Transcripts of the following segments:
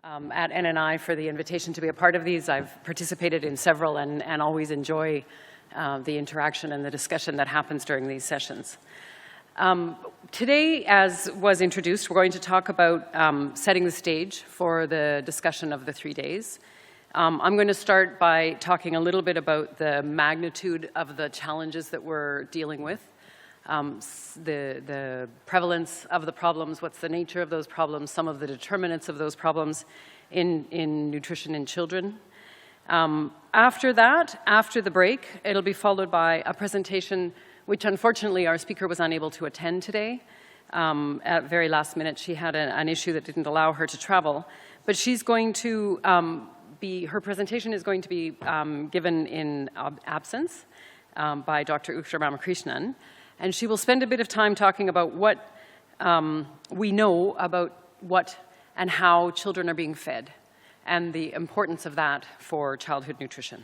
at NNI for the invitation to be a part of these. I've participated in several and always enjoy the interaction and the discussion that happens during these sessions. Today, as was introduced, we're going to talk about setting the stage for the discussion of the 3 days. I'm going to start by talking a little bit about the magnitude of the challenges that we're dealing with, the prevalence of the problems, what's the nature of those problems, some of the determinants of those problems in nutrition in children. After that, after the break, it'll be followed by a presentation which unfortunately our speaker was unable to attend today. At very last minute, she had an issue that didn't allow her to travel. But she's going to her presentation is going to be given in absence by Dr. Usha Ramakrishnan. And she will spend a bit of time talking about what we know about what and how children are being fed and the importance of that for childhood nutrition.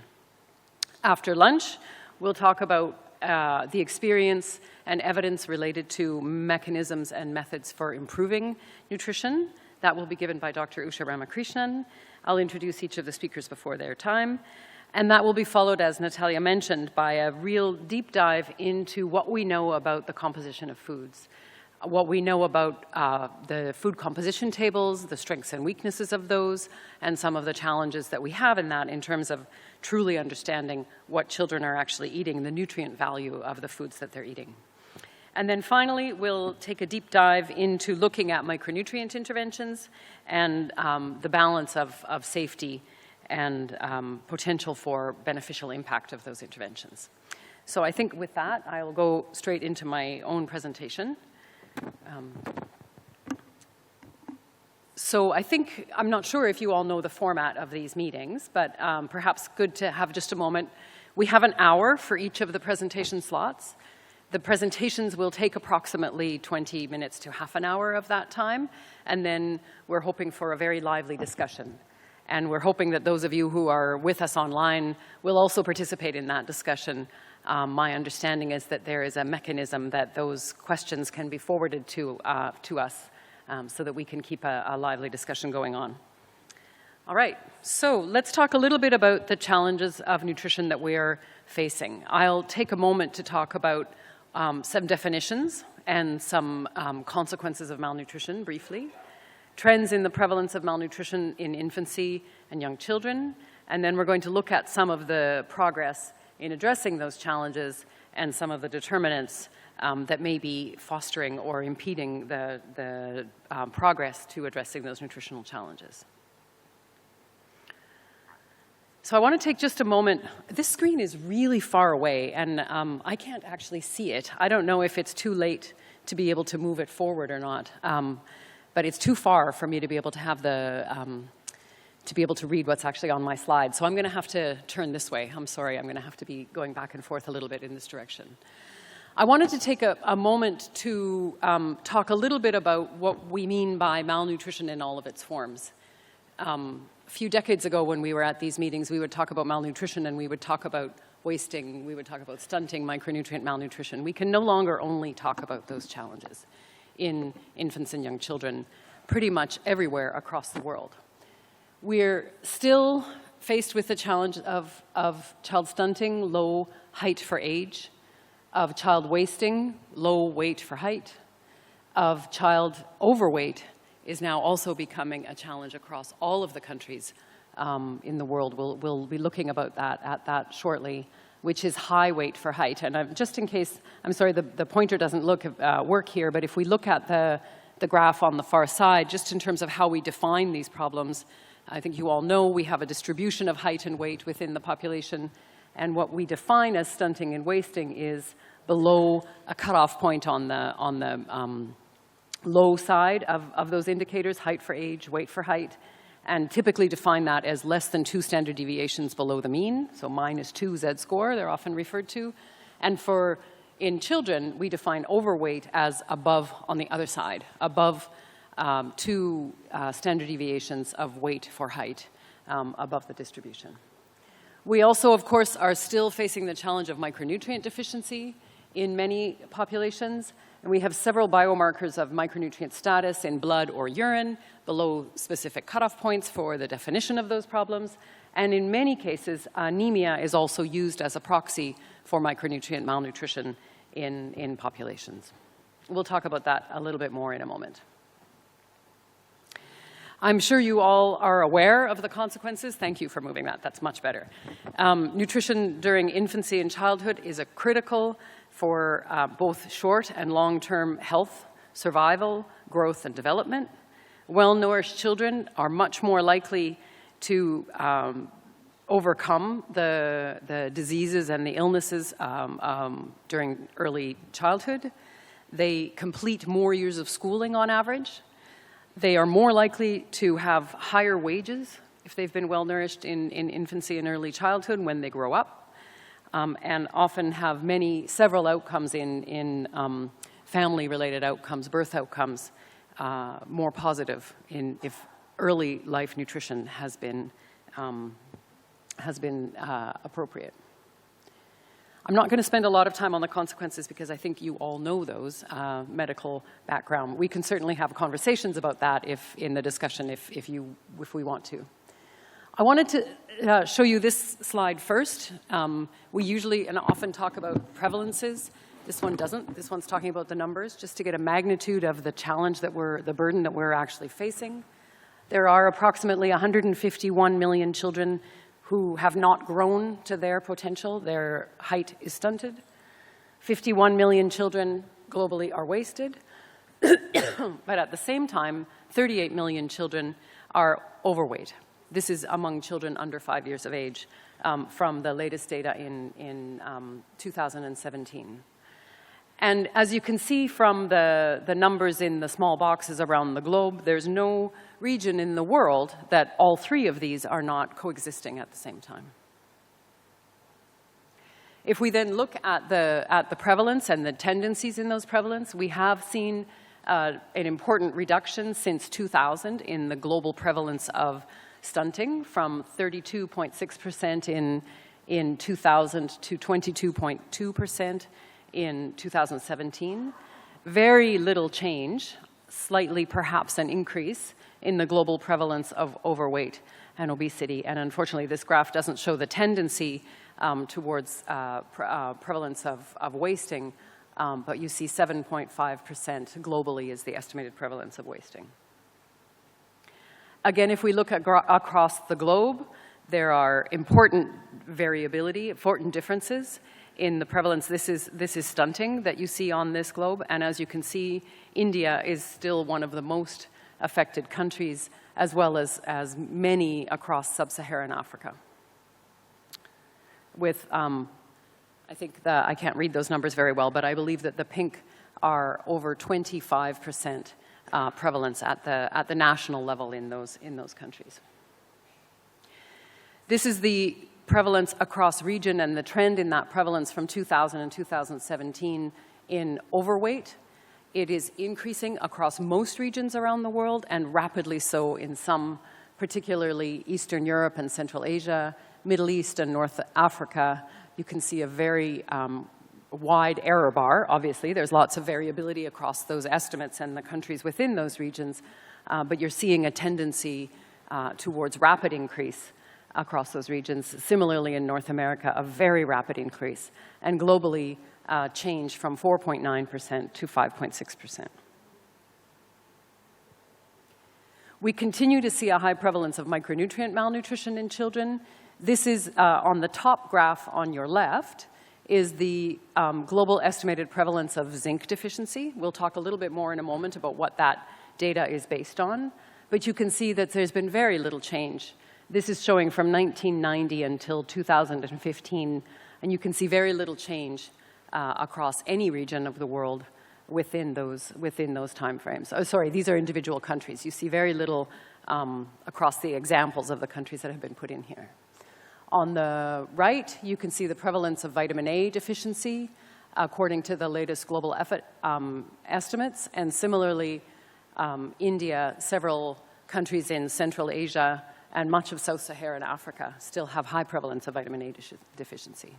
After lunch, we'll talk about the experience and evidence related to mechanisms and methods for improving nutrition. That will be given by Dr. Usha Ramakrishnan. I'll introduce each of the speakers before their time. And that will be followed, as Natalia mentioned, by a real deep dive into what we know about the composition of foods, what we know about the food composition tables, the strengths and weaknesses of those, and some of the challenges that we have in that in terms of truly understanding what children are actually eating, the nutrient value of the foods that they're eating. And then finally, we'll take a deep dive into looking at micronutrient interventions and the balance of safety and potential for beneficial impact of those interventions. So I think with that, I'll go straight into my own presentation. So I think, I'm not sure if you all know the format of these meetings, but perhaps good to have just a moment. We have an hour for each of the presentation slots. The presentations will take approximately 20 minutes to half an hour of that time, and then we're hoping for a very lively discussion. And we're hoping that those of you who are with us online will also participate in that discussion. My understanding is that there is a mechanism that those questions can be forwarded to us so that we can keep a lively discussion going on. All right, so let's talk a little bit about the challenges of nutrition that we are facing. I'll take a moment to talk about some definitions and some consequences of malnutrition briefly, trends in the prevalence of malnutrition in infancy and young children, and then we're going to look at some of the progress in addressing those challenges and some of the determinants that may be fostering or impeding the progress to addressing those nutritional challenges. So I want to take just a moment. This screen is really far away, and I can't actually see it. I don't know if it's too late to be able to move it forward or not, but it's too far for me to be able to have to be able to read what's actually on my slide. So I'm going to have to turn this way. I'm sorry, I'm going to have to be going back and forth a little bit in this direction. I wanted to take a moment to talk a little bit about what we mean by malnutrition in all of its forms. A few decades ago when we were at these meetings, we would talk about malnutrition and we would talk about wasting, we would talk about stunting, micronutrient malnutrition. We can no longer only talk about those challenges in infants and young children pretty much everywhere across the world. We're still faced with the challenge of child stunting, low height for age, of child wasting, low weight for height, of child overweight is now also becoming a challenge across all of the countries in the world. We'll be looking at that shortly, which is high weight for height. And just in case, I'm sorry, the pointer doesn't work here, but if we look at the graph on the far side, just in terms of how we define these problems, I think you all know we have a distribution of height and weight within the population, and what we define as stunting and wasting is below a cutoff point on the low side of those indicators, height for age, weight for height, and typically define that as less than 2 standard deviations below the mean, so -2 Z-score, they're often referred to. And in children, we define overweight as above on the other side, above 2 standard deviations of weight for height above the distribution. We also, of course, are still facing the challenge of micronutrient deficiency in many populations. And we have several biomarkers of micronutrient status in blood or urine below specific cutoff points for the definition of those problems. And in many cases, anemia is also used as a proxy for micronutrient malnutrition in populations. We'll talk about that a little bit more in a moment. I'm sure you all are aware of the consequences. Thank you for moving that. That's much better. Nutrition during infancy and childhood is critical for both short and long-term health, survival, growth, and development. Well-nourished children are much more likely to overcome the diseases and the illnesses during early childhood. They complete more years of schooling on average. They are more likely to have higher wages if they've been well-nourished in infancy and early childhood when they grow up, and often have several outcomes in family-related outcomes, birth outcomes, more positive if early life nutrition has been appropriate. I'm not going to spend a lot of time on the consequences because I think you all know those, medical background. We can certainly have conversations about that in the discussion if we want to. I wanted to show you this slide first. We usually and often talk about prevalences. This one doesn't. This one's talking about the numbers, just to get a magnitude of the challenge the burden that we're actually facing. There are approximately 151 million children who have not grown to their potential. Their height is stunted. 51 million children globally are wasted. But at the same time, 38 million children are overweight. This is among children under 5 years of age from the latest data in 2017. And as you can see from the numbers in the small boxes around the globe, there's no region in the world that all three of these are not coexisting at the same time. If we then look at the prevalence and the tendencies in those prevalence, we have seen an important reduction since 2000 in the global prevalence of stunting, from 32.6% in 2000 to 22.2% in 2017. Very little change, slightly perhaps an increase in the global prevalence of overweight and obesity. And unfortunately, this graph doesn't show the tendency towards prevalence of wasting, but you see 7.5% globally is the estimated prevalence of wasting. Again, if we look at across the globe, there are important variability, important differences in the prevalence. This is stunting that you see on this globe, and as you can see, India is still one of the most affected countries, as well as many across sub-Saharan Africa. With, I think I can't read those numbers very well, but I believe that the pink are over 25% prevalence at the national level in those countries. This is the prevalence across region and the trend in that prevalence from 2000 and 2017 in overweight. It is increasing across most regions around the world, and rapidly so in some, particularly Eastern Europe and Central Asia, Middle East and North Africa. You can see a very wide error bar. Obviously, there's lots of variability across those estimates and the countries within those regions, but you're seeing a tendency towards rapid increase across those regions. Similarly, in North America, a very rapid increase, and globally, change from 4.9% to 5.6%. We continue to see a high prevalence of micronutrient malnutrition in children. This is on the top graph on your left is the global estimated prevalence of zinc deficiency. We'll talk a little bit more in a moment about what that data is based on, but you can see that there's been very little change. This is showing from 1990 until 2015, and you can see very little change across any region of the world within those time frames. Oh, sorry, these are individual countries. You see very little across the examples of the countries that have been put in here. On the right, you can see the prevalence of vitamin A deficiency according to the latest global effort estimates, and similarly, India, several countries in Central Asia, and much of sub-Saharan Africa still have high prevalence of vitamin A deficiency.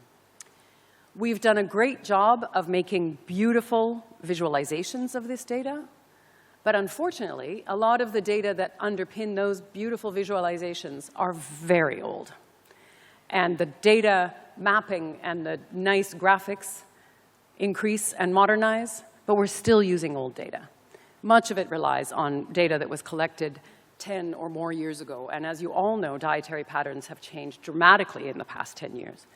We've done a great job of making beautiful visualizations of this data, but unfortunately, a lot of the data that underpin those beautiful visualizations are very old. And the data mapping and the nice graphics increase and modernize, but we're still using old data. Much of it relies on data that was collected 10 or more years ago. And as you all know, dietary patterns have changed dramatically in the past 10 years.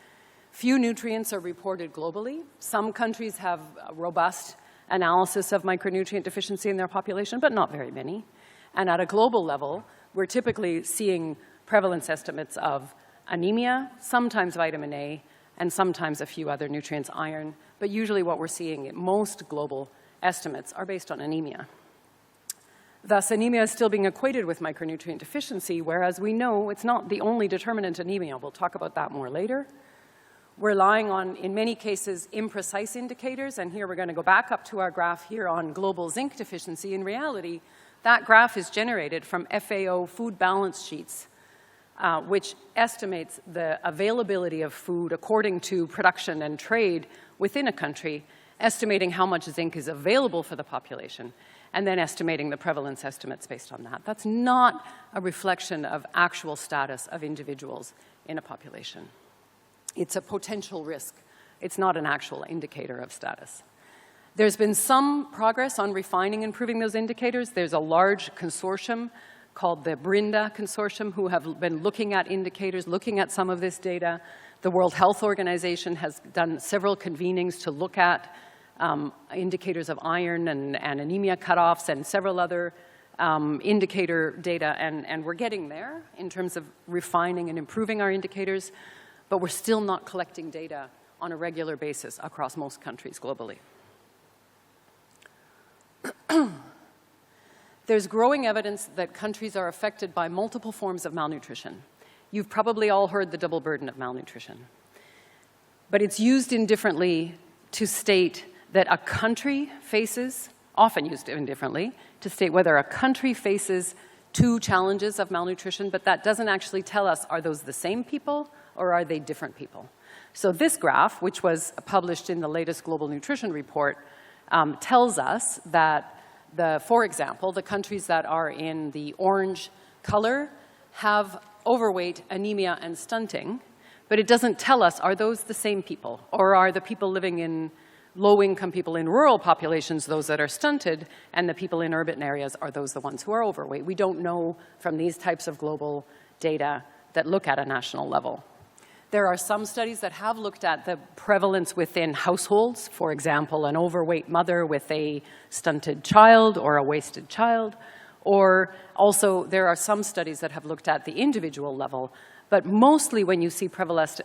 Few nutrients are reported globally. Some countries have a robust analysis of micronutrient deficiency in their population, but not very many. And at a global level, we're typically seeing prevalence estimates of anemia, sometimes vitamin A, and sometimes a few other nutrients, iron. But usually what we're seeing, most global estimates are based on anemia. Thus, anemia is still being equated with micronutrient deficiency, whereas we know it's not the only determinant anemia. We'll talk about that more later. We're relying on, in many cases, imprecise indicators, and here we're going to go back up to our graph here on global zinc deficiency. In reality, that graph is generated from FAO food balance sheets, which estimates the availability of food according to production and trade within a country, estimating how much zinc is available for the population, and then estimating the prevalence estimates based on that. That's not a reflection of actual status of individuals in a population. It's a potential risk. It's not an actual indicator of status. There's been some progress on refining and improving those indicators. There's a large consortium called the BRINDA Consortium who have been looking at indicators, looking at some of this data. The World Health Organization has done several convenings to look at indicators of iron and anemia cutoffs and several other indicator data, and we're getting there in terms of refining and improving our indicators, but we're still not collecting data on a regular basis across most countries globally. There's growing evidence that countries are affected by multiple forms of malnutrition. You've probably all heard the double burden of malnutrition. But it's used indifferently to state that a country faces, often used indifferently, to state whether a country faces two challenges of malnutrition, but that doesn't actually tell us, are those the same people or are they different people? So this graph, which was published in the latest Global Nutrition Report, tells us that for example, the countries that are in the orange color have overweight, anemia, and stunting, but it doesn't tell us, are those the same people? Or are the people living in low-income people in rural populations those that are stunted, and the people in urban areas are those the ones who are overweight? We don't know from these types of global data that look at a national level. There are some studies that have looked at the prevalence within households, for example, an overweight mother with a stunted child or a wasted child, or also there are some studies that have looked at the individual level, but mostly when you see prevalence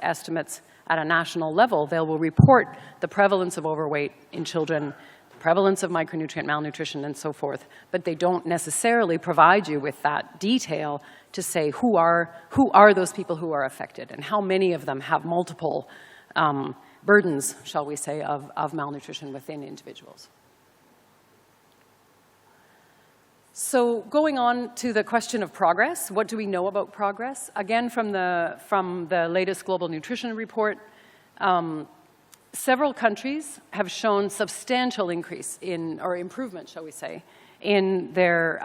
estimates at a national level, they will report the prevalence of overweight in children, the prevalence of micronutrient malnutrition, and so forth, but they don't necessarily provide you with that detail to say who are those people who are affected and how many of them have multiple burdens, shall we say, of malnutrition within individuals. So going on to the question of progress, what do we know about progress? Again, from the latest Global Nutrition Report, several countries have shown substantial increase or improvement, shall we say, in their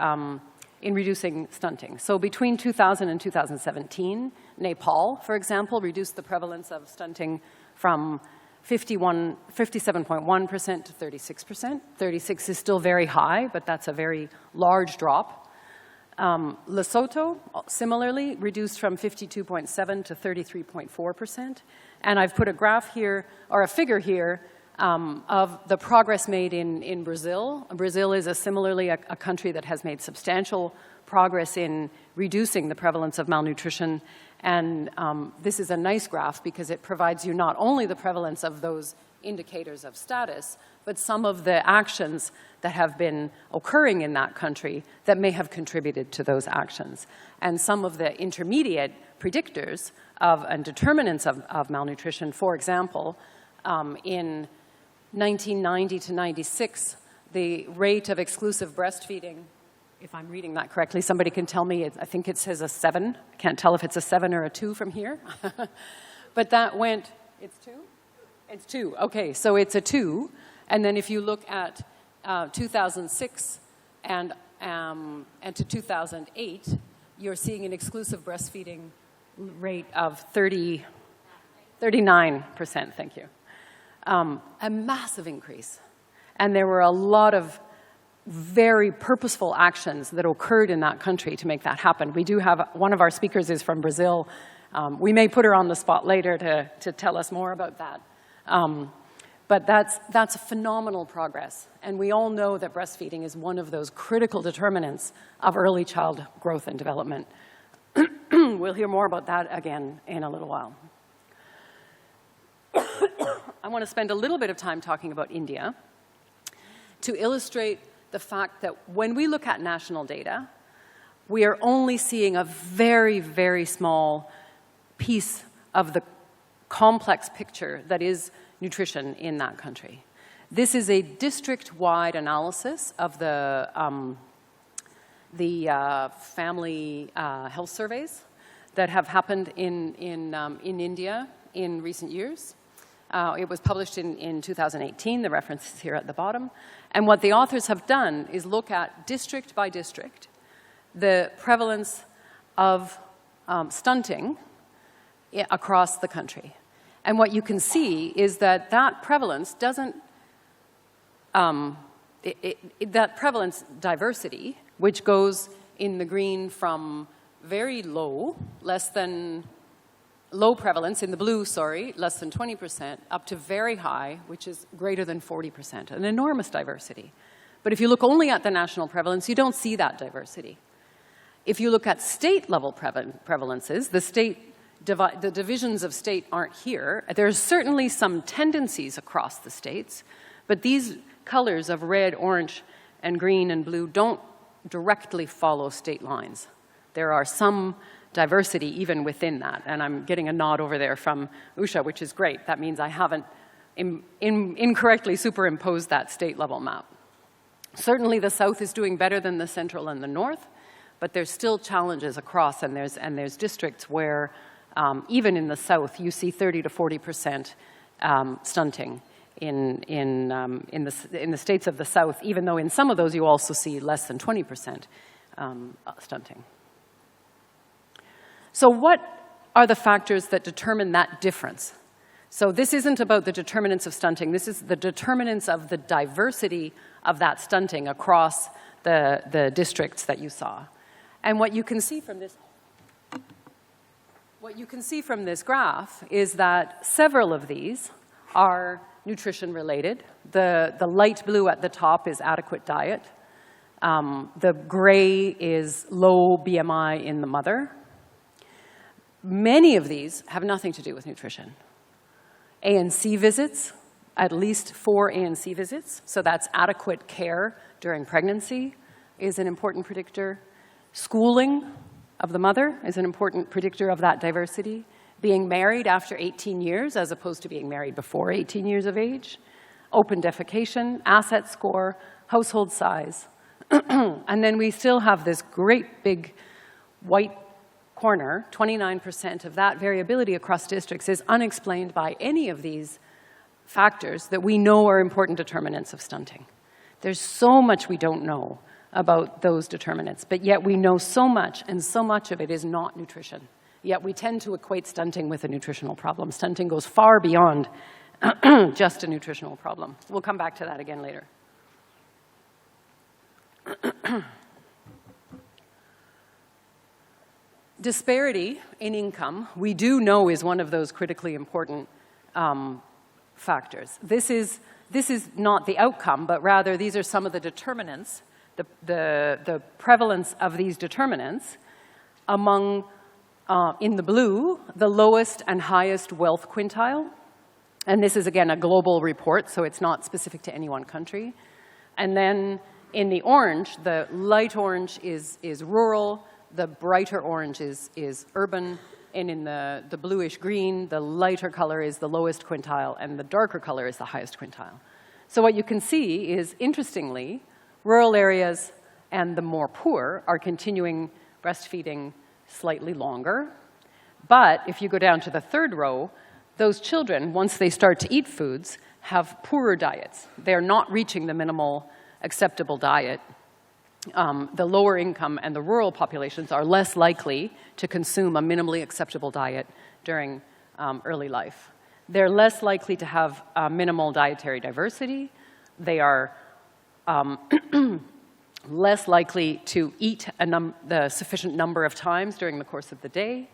in reducing stunting. So between 2000 and 2017, Nepal, for example, reduced the prevalence of stunting from 57.1% to 36%. 36 is still very high, but that's a very large drop. Lesotho, similarly, reduced from 52.7 to 33.4%. And I've put a graph here, or a figure here, of the progress made in Brazil. Brazil is similarly a country that has made substantial progress in reducing the prevalence of malnutrition. And this is a nice graph because it provides you not only the prevalence of those indicators of status, but some of the actions that have been occurring in that country that may have contributed to those actions. And some of the intermediate predictors and determinants of malnutrition, for example, in 1990 to 96, the rate of exclusive breastfeeding, if I'm reading that correctly, somebody can tell me, I think it says a 7. I can't tell if it's a 7 or a 2 from here. But that went, it's 2? It's 2. Okay, so it's a 2. And then if you look at 2006 and to 2008, you're seeing an exclusive breastfeeding rate of 39%, thank you. A massive increase. And there were a lot of very purposeful actions that occurred in that country to make that happen. We do have, one of our speakers is from Brazil. We may put her on the spot later to tell us more about that. But that's a phenomenal progress. And we all know that breastfeeding is one of those critical determinants of early child growth and development. We'll hear more about that again in a little while. I want to spend a little bit of time talking about India to illustrate the fact that when we look at national data, we are only seeing a very, very small piece of the complex picture that is nutrition in that country. This is a district-wide analysis of the family health surveys that have happened in India in recent years. It was published in 2018, the reference is here at the bottom. And what the authors have done is look at district by district the prevalence of stunting across the country. And what you can see is that that prevalence doesn't, that prevalence diversity, which goes in the green from very low, low prevalence, in the blue, sorry, less than 20%, up to very high, which is greater than 40%, an enormous diversity. But if you look only at the national prevalence, you don't see that diversity. If you look at state-level prevalences, the divisions of state aren't here. There's certainly some tendencies across the states, but these colors of red, orange, and green and blue don't directly follow state lines. There are some diversity even within that, and I'm getting a nod over there from Usha, which is great. That means I haven't incorrectly superimposed that state-level map. Certainly the South is doing better than the Central and the North, but there's still challenges across, and there's districts where even in the South you see 30 to 40% stunting in the states of the South, even though in some of those you also see less than 20% stunting. So what are the factors that determine that difference? So this isn't about the determinants of stunting. This is the determinants of the diversity of that stunting across the districts that you saw. And what you can see from this graph is that several of these are nutrition related. The light blue at the top is adequate diet. The gray is low BMI in the mother. Many of these have nothing to do with nutrition. A&C visits, at least 4 A&C visits, so that's adequate care during pregnancy, is an important predictor. Schooling of the mother is an important predictor of that diversity. Being married after 18 years as opposed to being married before 18 years of age. Open defecation, asset score, household size. And then we still have this great big white corner. 29% of that variability across districts is unexplained by any of these factors that we know are important determinants of stunting. There's so much we don't know about those determinants, but yet we know so much, and so much of it is not nutrition. Yet we tend to equate stunting with a nutritional problem. Stunting goes far beyond just a nutritional problem. We'll come back to that again later. Disparity in income, we do know, is one of those critically important factors. This is not the outcome, but rather these are some of the determinants, the prevalence of these determinants among, in the blue, the lowest and highest wealth quintile. And this is, again, a global report, so it's not specific to any one country. And then in the orange, the light orange is rural, the brighter orange is urban, and in the bluish green, the lighter color is the lowest quintile, and the darker color is the highest quintile. So what you can see is, interestingly, rural areas and the more poor are continuing breastfeeding slightly longer. But if you go down to the third row, those children, once they start to eat foods, have poorer diets. They're not reaching the minimal acceptable diet. The lower income and the rural populations are less likely to consume a minimally acceptable diet during early life. They're less likely to have minimal dietary diversity. They are less likely to eat the sufficient number of times during the course of the day.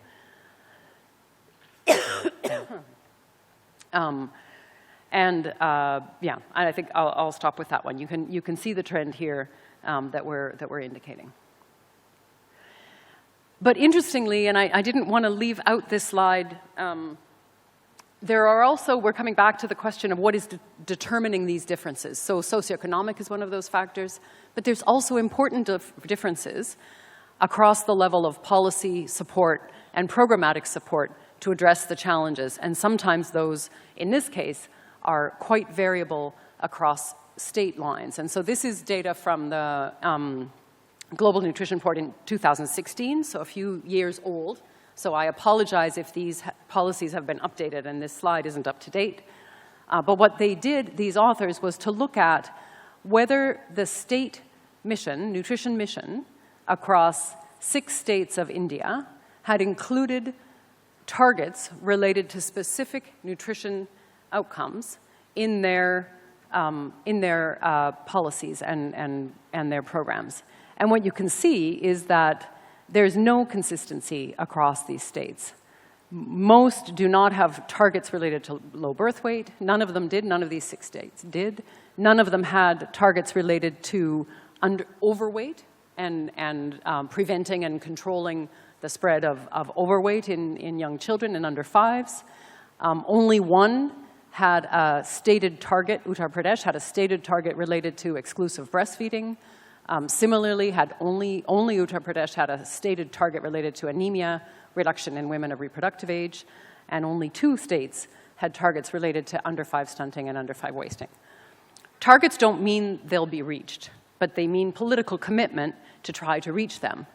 Yeah, I think I'll stop with that one. You can see the trend here that we're indicating. But interestingly, and I didn't want to leave out this slide, there are also, we're coming back to the question of what is determining these differences. So socioeconomic is one of those factors, but there's also important differences across the level of policy support and programmatic support to address the challenges. And sometimes those, in this case, are quite variable across state lines. And so this is data from the Global Nutrition Report in 2016, so a few years old. So I apologize if these policies have been updated and this slide isn't up to date. But what they did, these authors, was to look at whether the state mission, nutrition mission, across 6 states of India had included targets related to specific nutrition outcomes in their policies and their programs. And what you can see is that there's no consistency across these states. Most do not have targets related to low birth weight. None of them did. None of these 6 states did. None of them had targets related to overweight and preventing and controlling the spread of overweight in young children and under 5s. Only one had a stated target, Uttar Pradesh had a stated target related to exclusive breastfeeding. Similarly, only Uttar Pradesh had a stated target related to anemia, reduction in women of reproductive age, and only 2 states had targets related to under 5 stunting and under 5 wasting. Targets don't mean they'll be reached, but they mean political commitment to try to reach them.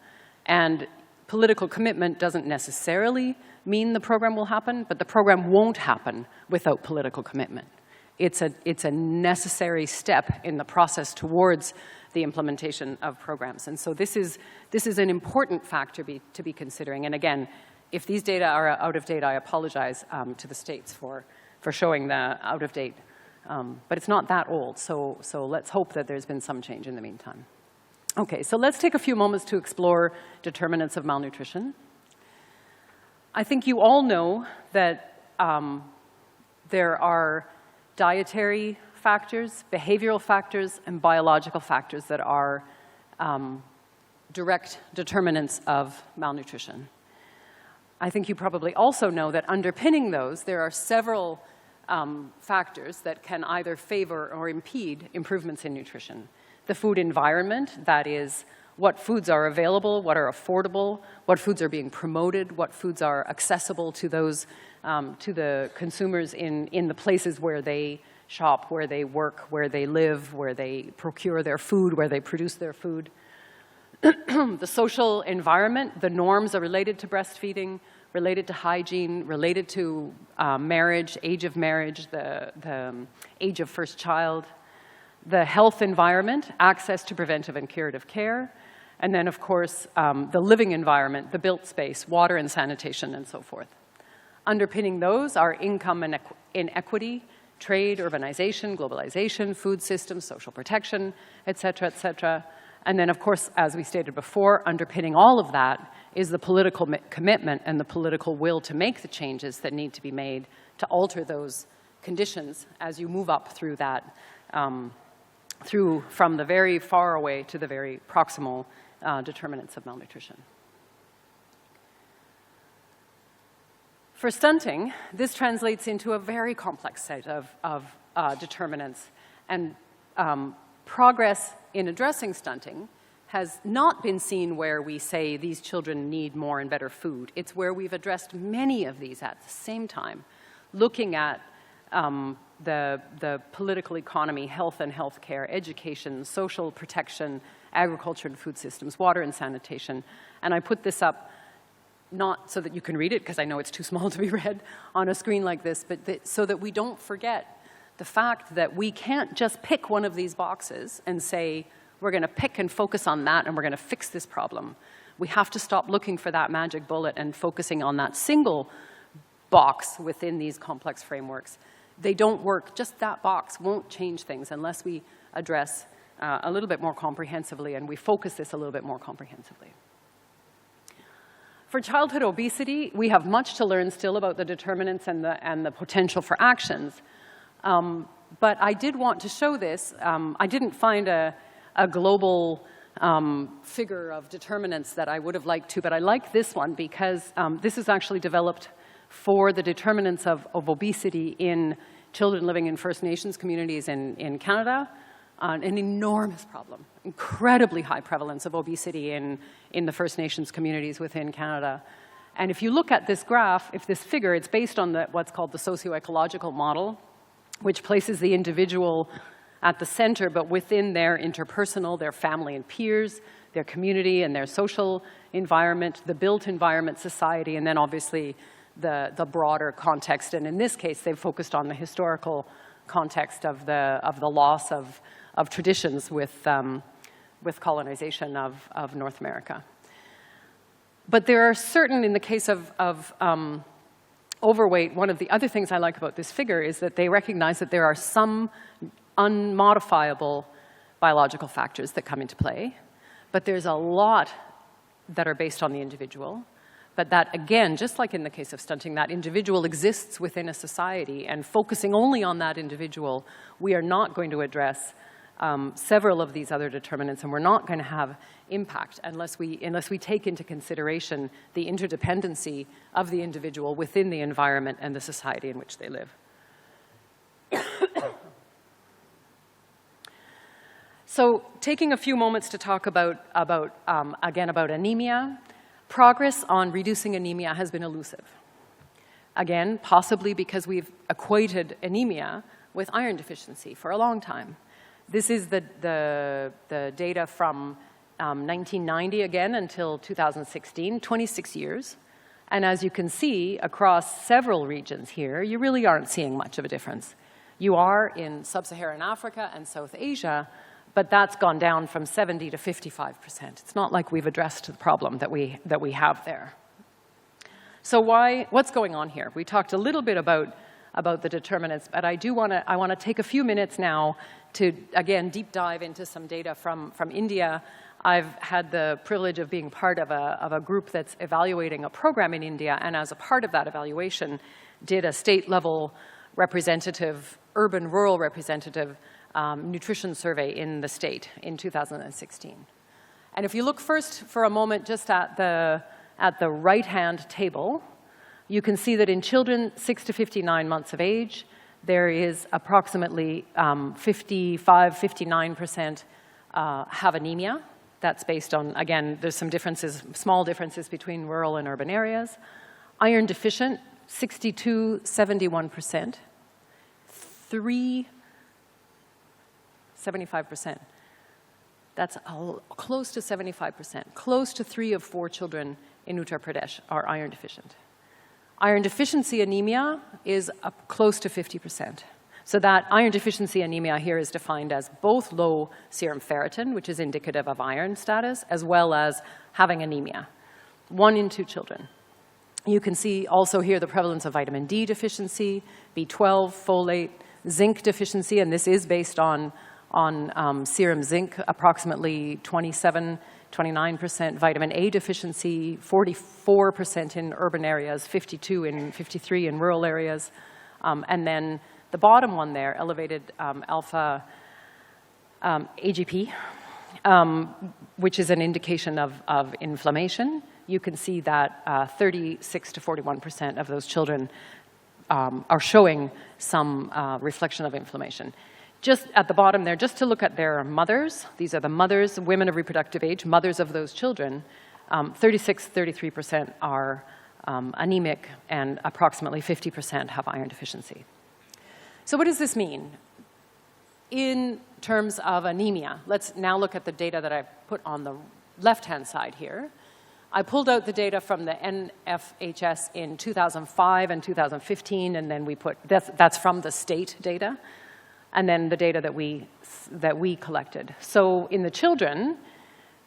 And political commitment doesn't necessarily mean the program will happen, but the program won't happen without political commitment. It's a necessary step in the process towards the implementation of programs. And so this is an important factor to be considering. And again, if these data are out of date, I apologize to the states for showing the out of date. But it's not that old, so let's hope that there's been some change in the meantime. Okay, so let's take a few moments to explore determinants of malnutrition. I think you all know that there are dietary factors, behavioral factors, and biological factors that are direct determinants of malnutrition. I think you probably also know that underpinning those, there are several factors that can either favor or impede improvements in nutrition. The food environment, that is, what foods are available, what are affordable, what foods are being promoted, what foods are accessible to those, to the consumers in the places where they shop, where they work, where they live, where they procure their food, where they produce their food. The social environment, the norms are related to breastfeeding, related to hygiene, related to marriage, age of marriage, the age of first child. The health environment, access to preventive and curative care. And then, of course, the living environment, the built space, water and sanitation, and so forth. Underpinning those are income and inequity, trade, urbanization, globalization, food systems, social protection, et cetera, et cetera. And then, of course, as we stated before, underpinning all of that is the political commitment and the political will to make the changes that need to be made to alter those conditions as you move up through that, from the very far away to the very proximal determinants of malnutrition. For stunting, this translates into a very complex set of determinants. And progress in addressing stunting has not been seen where we say these children need more and better food. It's where we've addressed many of these at the same time, looking at the political economy, health and healthcare, education, social protection, agriculture and food systems, water and sanitation. And I put this up not so that you can read it, because I know it's too small to be read on a screen like this, but so that we don't forget the fact that we can't just pick one of these boxes and say, we're going to pick and focus on that and we're going to fix this problem. We have to stop looking for that magic bullet and focusing on that single box within these complex frameworks. They don't work. Just that box won't change things unless we address a little bit more comprehensively and we focus this a little bit more comprehensively. For childhood obesity, we have much to learn still about the determinants and the potential for actions. But I did want to show this. I didn't find a global figure of determinants that I would have liked to, but I like this one because this is actually developed for the determinants of obesity in children living in First Nations communities in Canada. An enormous problem, incredibly high prevalence of obesity in the First Nations communities within Canada. And if you look at this graph, if this figure, it's based on what's called the socio-ecological model, which places the individual at the center, but within their interpersonal, their family and peers, their community and their social environment, the built environment, society, and then obviously the broader context. And in this case, they've focused on the historical context of the loss of traditions with colonization of North America. But there are certain, in the case of overweight, one of the other things I like about this figure is that they recognize that there are some unmodifiable biological factors that come into play, but there's a lot that are based on the individual. But that, again, just like in the case of stunting, that individual exists within a society, and focusing only on that individual, we are not going to address several of these other determinants, and we're not going to have impact unless we take into consideration the interdependency of the individual within the environment and the society in which they live. So taking a few moments to talk about anemia. Progress on reducing anemia has been elusive. Again, possibly because we've equated anemia with iron deficiency for a long time. This is the data from 1990 again until 2016, 26 years. And as you can see, across several regions here, you really aren't seeing much of a difference. You are in sub-Saharan Africa and South Asia, but that's gone down from 70 to 55%. It's not like we've addressed the problem that we have there. So what's going on here? We talked a little bit about the determinants, but I want to take a few minutes now to, again, deep dive into some data from India. I've had the privilege of being part of a group that's evaluating a program in India, and as a part of that evaluation, did a state-level representative, urban-rural representative nutrition survey in the state in 2016. And if you look first for a moment just at the right-hand table, you can see that in children 6 to 59 months of age, there is approximately 55–59% have anemia. That's based on, again, there's some differences, small differences between rural and urban areas. Iron deficient, 62–71%. 75%. That's close to 75%. Close to 3 of 4 children in Uttar Pradesh are iron deficient. Iron deficiency anemia is close to 50%. So that iron deficiency anemia here is defined as both low serum ferritin, which is indicative of iron status, as well as having anemia. 1 in 2 children. You can see also here the prevalence of vitamin D deficiency, B12, folate, zinc deficiency, and this is based on serum zinc, approximately 27–29%, vitamin A deficiency, 44% in urban areas, 53 in rural areas, and then the bottom one there, elevated alpha AGP, which is an indication of inflammation. You can see that 36–41% of those children are showing some reflection of inflammation. Just at the bottom there, just to look at their mothers, these are the mothers, women of reproductive age, mothers of those children, 36–33% are anemic, and approximately 50% have iron deficiency. So what does this mean? In terms of anemia, let's now look at the data that I put on the left-hand side here. I pulled out the data from the NFHS in 2005 and 2015, and then we put, that's from the state data, and then the data that we collected. So in the children,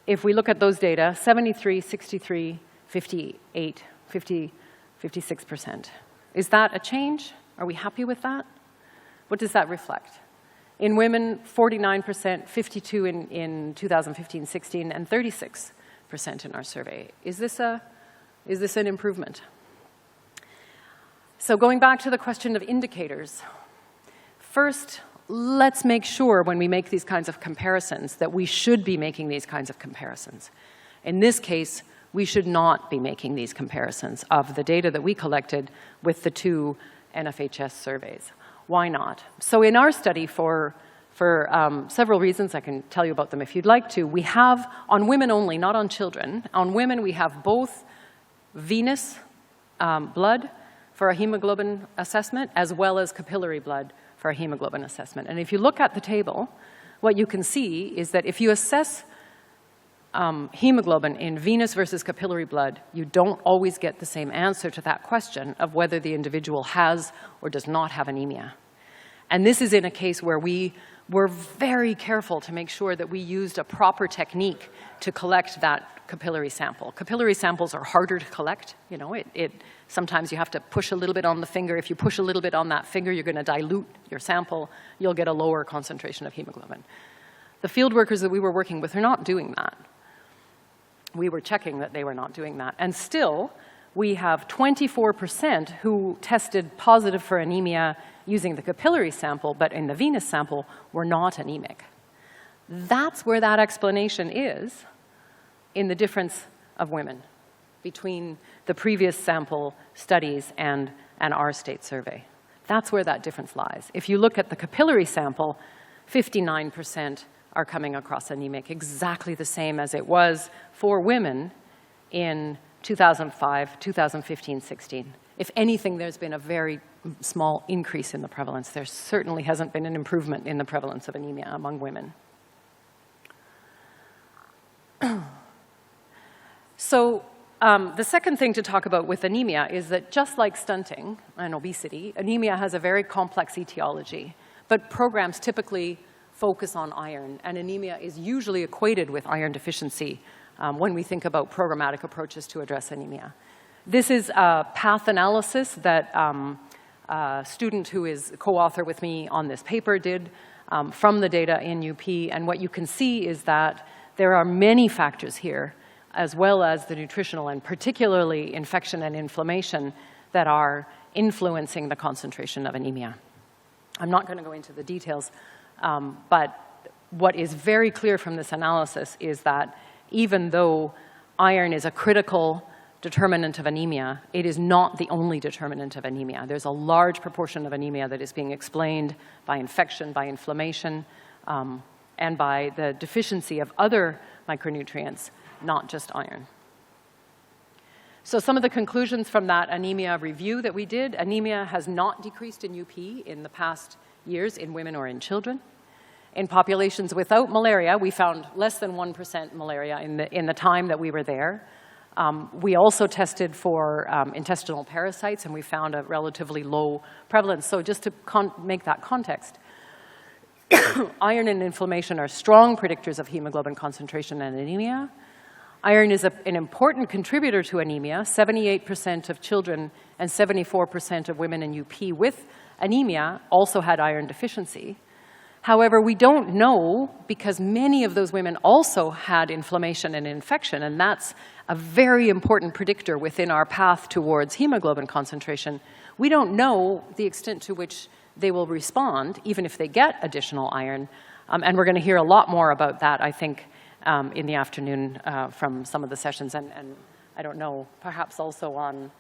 if we look at those data, 73, 63, 58, 50, 56%. Is that a change? Are we happy with that? What does that reflect? In women, 49%, 52 in 2015-16, and 36% in our survey. Is this an improvement? So going back to the question of indicators, first, let's make sure when we make these kinds of comparisons that we should be making these kinds of comparisons. In this case, we should not be making these comparisons of the data that we collected with the two NFHS surveys. Why not? So in our study, for several reasons, I can tell you about them if you'd like to, we have, on women only, not on children, on women we have both venous blood for a hemoglobin assessment as well as capillary blood for a hemoglobin assessment. And if you look at the table, what you can see is that if you assess hemoglobin in venous versus capillary blood, you don't always get the same answer to that question of whether the individual has or does not have anemia. And this is in a case where we were very careful to make sure that we used a proper technique to collect that capillary sample. Capillary samples are harder to collect. You know, sometimes you have to push a little bit on the finger. If you push a little bit on that finger, you're going to dilute your sample. You'll get a lower concentration of hemoglobin. The field workers that we were working with are not doing that. We were checking that they were not doing that. And still, we have 24% who tested positive for anemia using the capillary sample, but in the venous sample were not anemic. That's where that explanation is in the difference of women between the previous sample studies and our state survey. That's where that difference lies. If you look at the capillary sample, 59% are coming across anemic, exactly the same as it was for women in 2005, 2015, 16. If anything, there's been a very small increase in the prevalence. There certainly hasn't been an improvement in the prevalence of anemia among women. So the second thing to talk about with anemia is that just like stunting and obesity, anemia has a very complex etiology, but programs typically focus on iron, and anemia is usually equated with iron deficiency when we think about programmatic approaches to address anemia. This is a path analysis that a student who is co-author with me on this paper did from the data in UP, and what you can see is that there are many factors here, as well as the nutritional and particularly infection and inflammation that are influencing the concentration of anemia. I'm not going to go into the details, but what is very clear from this analysis is that even though iron is a critical determinant of anemia, it is not the only determinant of anemia. There's a large proportion of anemia that is being explained by infection, by inflammation, and by the deficiency of other micronutrients, not just iron. So some of the conclusions from that anemia review that we did, anemia has not decreased in UP in the past years in women or in children. In populations without malaria, we found less than 1% malaria in the time that we were there. We also tested for intestinal parasites, and we found a relatively low prevalence. So just to make that context, iron and inflammation are strong predictors of hemoglobin concentration and anemia. Iron is an important contributor to anemia. 78% of children and 74% of women in UP with anemia also had iron deficiency. However, we don't know, because many of those women also had inflammation and infection, and that's a very important predictor within our path towards hemoglobin concentration. We don't know the extent to which they will respond, even if they get additional iron, and we're going to hear a lot more about that, I think, in the afternoon from some of the sessions, and I don't know, perhaps also on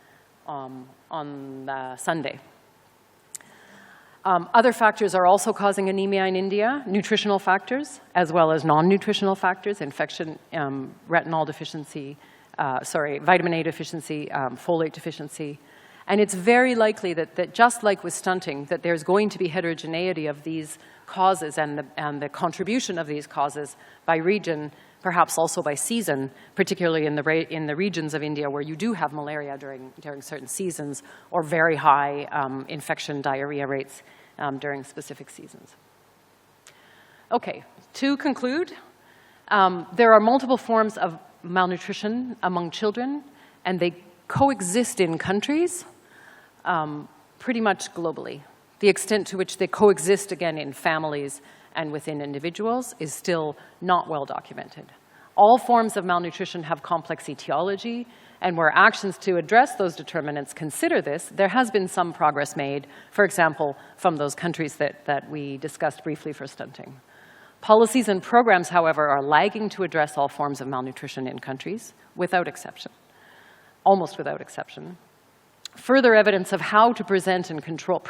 Sunday. Other factors are also causing anemia in India, nutritional factors, as well as non-nutritional factors, infection, retinol deficiency, vitamin A deficiency, folate deficiency. And it's very likely that just like with stunting, that there's going to be heterogeneity of these causes and the contribution of these causes by region perhaps also by season, particularly in the regions of India where you do have malaria during certain seasons, or very high infection diarrhea rates during specific seasons. Okay, to conclude, there are multiple forms of malnutrition among children, and they coexist in countries pretty much globally. The extent to which they coexist, again, in families and within individuals is still not well documented. All forms of malnutrition have complex etiology, and where actions to address those determinants consider this, there has been some progress made, for example, from those countries that we discussed briefly for stunting. Policies and programs, however, are lagging to address all forms of malnutrition in countries, without exception, almost without exception. Further evidence of how to prevent and control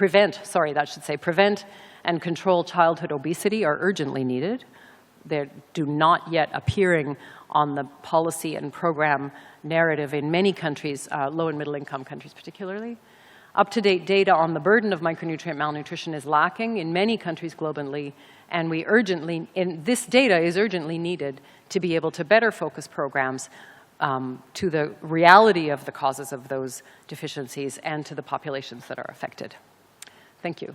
childhood obesity are urgently needed. They do not yet appearing on the policy and program narrative in many countries, low and middle income countries particularly. Up-to-date data on the burden of micronutrient malnutrition is lacking in many countries globally, and this data is urgently needed to be able to better focus programs to the reality of the causes of those deficiencies and to the populations that are affected. Thank you.